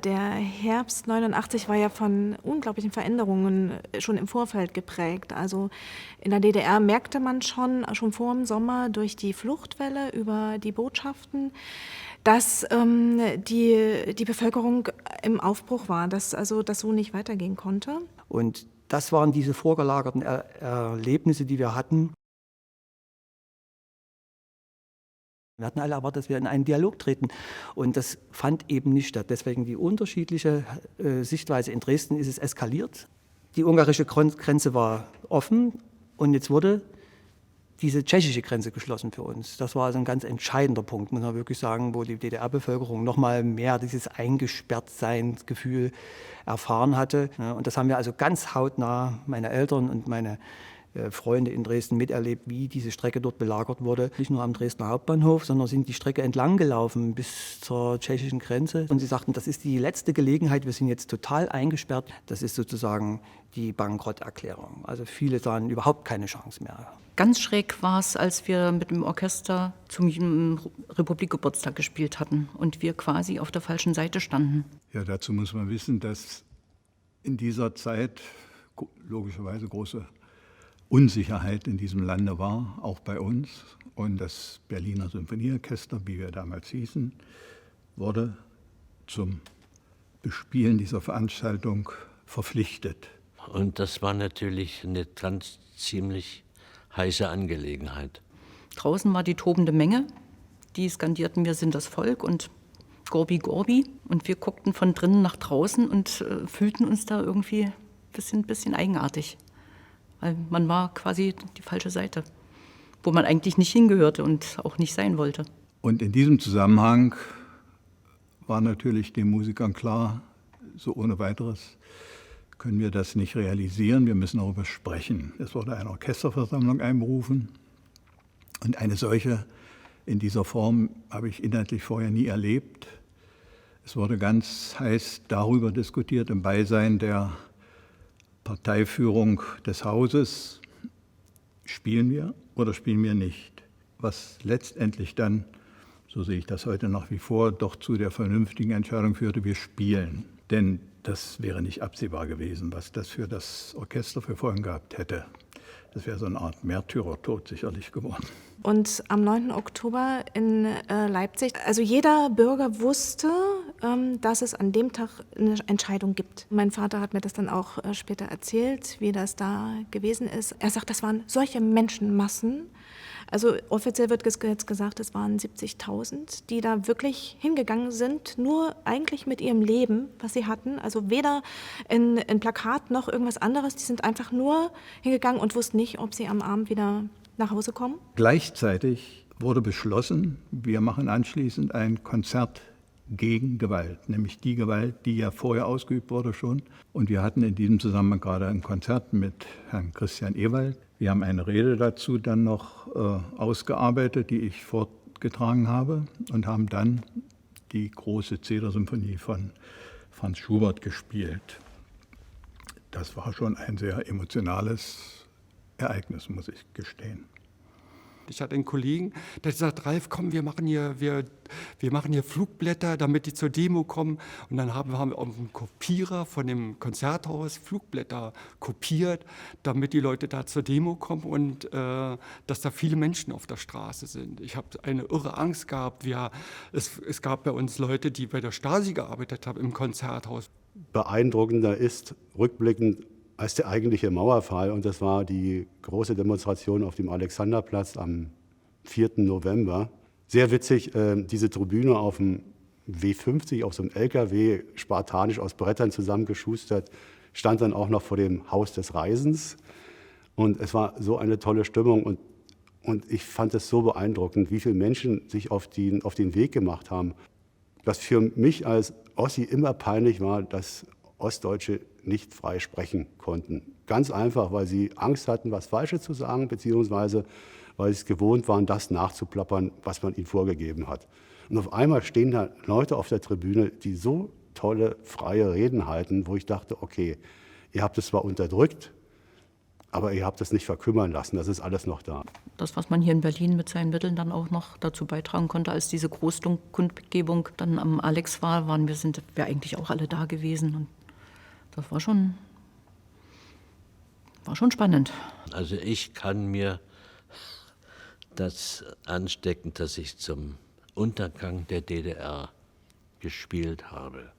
Der Herbst 89 war ja von unglaublichen Veränderungen schon im Vorfeld geprägt. Also in der DDR merkte man schon vor dem Sommer durch die Fluchtwelle über die Botschaften, dass die Bevölkerung im Aufbruch war, dass also das so nicht weitergehen konnte. Und das waren diese vorgelagerten Erlebnisse, die wir hatten. Wir hatten alle erwartet, dass wir in einen Dialog treten und das fand eben nicht statt. Deswegen die unterschiedliche Sichtweise. In Dresden ist es eskaliert. Die ungarische Grenze war offen und jetzt wurde diese tschechische Grenze geschlossen für uns. Das war also ein ganz entscheidender Punkt, muss man wirklich sagen, wo die DDR-Bevölkerung noch mal mehr dieses Eingesperrtseinsgefühl erfahren hatte. Und das haben wir also ganz hautnah, meine Eltern und meine Freunde in Dresden miterlebt, wie diese Strecke dort belagert wurde. Nicht nur am Dresdner Hauptbahnhof, sondern sind die Strecke entlang gelaufen bis zur tschechischen Grenze. Und sie sagten, das ist die letzte Gelegenheit, wir sind jetzt total eingesperrt. Das ist sozusagen die Bankrotterklärung. Also viele sahen überhaupt keine Chance mehr. Ganz schräg war es, als wir mit dem Orchester zum Republikgeburtstag gespielt hatten und wir quasi auf der falschen Seite standen. Ja, dazu muss man wissen, dass in dieser Zeit logischerweise große Unsicherheit in diesem Lande war, auch bei uns. Und das Berliner Symphonieorchester, wie wir damals hießen, wurde zum Bespielen dieser Veranstaltung verpflichtet. Und das war natürlich eine ganz ziemlich heiße Angelegenheit. Draußen war die tobende Menge, die skandierten, wir sind das Volk und Gorbi, Gorbi. Und wir guckten von drinnen nach draußen und fühlten uns da irgendwie ein bisschen eigenartig. Weil man war quasi die falsche Seite, wo man eigentlich nicht hingehörte und auch nicht sein wollte. Und in diesem Zusammenhang war natürlich den Musikern klar, so ohne weiteres können wir das nicht realisieren, wir müssen darüber sprechen. Es wurde eine Orchesterversammlung einberufen und eine solche in dieser Form habe ich inhaltlich vorher nie erlebt. Es wurde ganz heiß darüber diskutiert im Beisein der Parteiführung des Hauses, spielen wir oder spielen wir nicht? Was letztendlich dann, so sehe ich das heute nach wie vor, doch zu der vernünftigen Entscheidung führte, wir spielen. Denn das wäre nicht absehbar gewesen, was das für das Orchester für Folgen gehabt hätte. Das wäre so eine Art Märtyrertod sicherlich geworden. Und am 9. Oktober in Leipzig, also jeder Bürger wusste, dass es an dem Tag eine Entscheidung gibt. Mein Vater hat mir das dann auch später erzählt, wie das da gewesen ist. Er sagt, das waren solche Menschenmassen. Also offiziell wird jetzt gesagt, es waren 70.000, die da wirklich hingegangen sind, nur eigentlich mit ihrem Leben, was sie hatten. Also weder in Plakat noch irgendwas anderes. Die sind einfach nur hingegangen und wussten nicht, ob sie am Abend wieder nach Hause kommen. Gleichzeitig wurde beschlossen, wir machen anschließend ein Konzert gegen Gewalt, nämlich die Gewalt, die ja vorher ausgeübt wurde schon. Und wir hatten in diesem Zusammenhang gerade ein Konzert mit Herrn Christian Ewald. Wir haben eine Rede dazu dann noch ausgearbeitet, die ich vorgetragen habe und haben dann die große Zeder-Symphonie von Franz Schubert gespielt. Das war schon ein sehr emotionales Ereignis, muss ich gestehen. Ich hatte einen Kollegen, der hat gesagt, Ralf, komm, wir machen hier Flugblätter, damit die zur Demo kommen. Und dann haben wir auf dem Kopierer von dem Konzerthaus Flugblätter kopiert, damit die Leute da zur Demo kommen und dass da viele Menschen auf der Straße sind. Ich habe eine irre Angst gehabt. Es gab bei uns Leute, die bei der Stasi gearbeitet haben im Konzerthaus. Beeindruckender ist rückblickend als der eigentliche Mauerfall. Und das war die große Demonstration auf dem Alexanderplatz am 4. November. Sehr witzig, diese Tribüne auf dem W50, auf so einem LKW, spartanisch aus Brettern zusammengeschustert, stand dann auch noch vor dem Haus des Reisens. Und es war so eine tolle Stimmung. Und ich fand es so beeindruckend, wie viele Menschen sich auf den Weg gemacht haben. Was für mich als Ossi immer peinlich war, dass Ostdeutsche nicht frei sprechen konnten. Ganz einfach, weil sie Angst hatten, was Falsches zu sagen, beziehungsweise weil sie es gewohnt waren, das nachzuplappern, was man ihnen vorgegeben hat. Und auf einmal stehen da Leute auf der Tribüne, die so tolle, freie Reden halten, wo ich dachte, okay, ihr habt es zwar unterdrückt, aber ihr habt es nicht verkümmern lassen, das ist alles noch da. Das, was man hier in Berlin mit seinen Mitteln dann auch noch dazu beitragen konnte, als diese Großkundgebung dann am Alex war, sind wir eigentlich auch alle da gewesen. Und das war schon spannend. Also ich kann mir das anstecken, dass ich zum Untergang der DDR gespielt habe.